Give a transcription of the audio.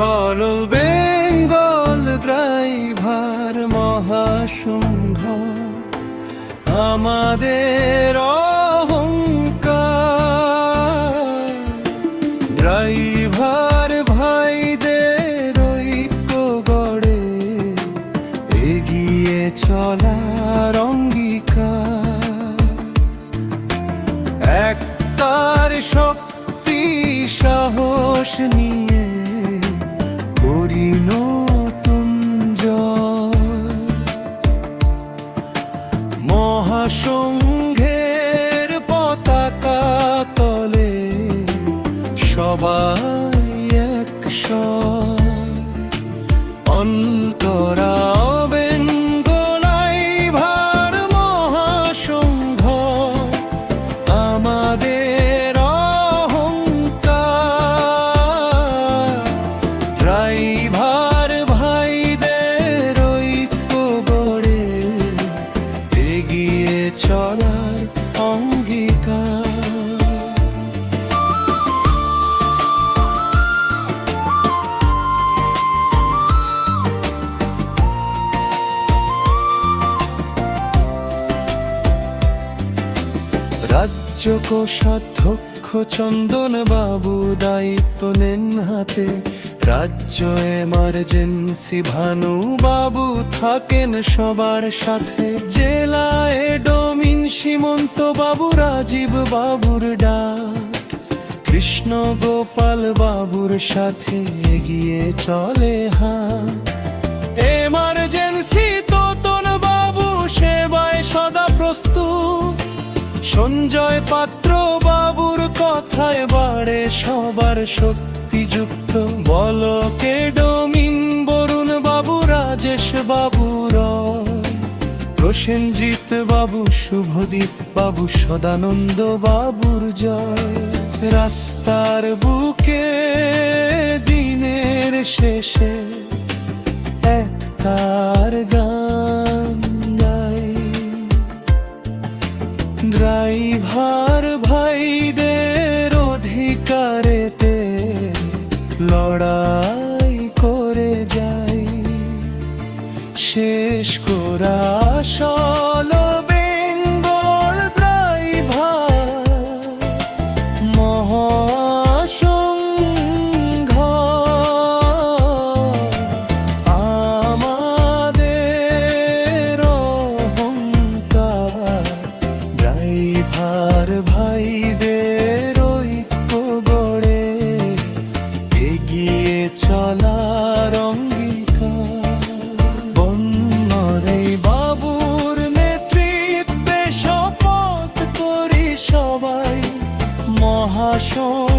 All Bengal driver মহাসংঘ আমাদের অহংকার। Driver ভাইদের ঐক্য গড়ে এগিয়ে চলার অঙ্গীকার। একতার শক্তি সাহস নিয়ে করি নতুন জয়। মহাসংঘের পতাকা তলে সবাই একসয়। অন্তরা বেঙ্গলাই ভার মহাসংঘ আমাদের অহংকার। ড্রাইভার ভাইদের ঐক্য গড়ে এগিয়ে চলার অঙ্গীকার। রাজ্য কোষাধ্যক্ষ চন্দন বাবু দায়িত্ব নেন হাতে। রাজ্য এমার্জেন্সি ভানু বাবু থাকেন সবার সাথে। জেলায় ডোমিন সীমন্ত বাবু রাজীব বাবুর ডাক। কৃষ্ণ গোপাল বাবুর সাথে এগিয়ে চলে হাত। এমার্জেন্সি তোতন বাবু সেবায় সদা প্রস্তুত। সঞ্জয় পাত্র বাবুর কথায় বাড়ে সবার শক্তিযুক্ত। বলকে ডোমিন বরুণ বাবু রাজেশ বাবু রয়। প্রসেনজিৎ বাবু শুভদীপ বাবু সদানন্দ বাবুর জয়। রাস্তার বুকে দিনের শেষে একতার গান গাই। ড্রাইভার ভাইদের অধিকারেতে লড়াই করে যাই। শেষ করা আসল বেঙ্গল ড্রাইভার মহাসংঘ আমাদের অহংকার। ড্রাইভার ভাইদের ঐক্য গড়ে এগিয়ে চলার অঙ্গীকার। বন্যরে বাবুর নেতৃত্বে শপথ করি সবাই মহাসংঘ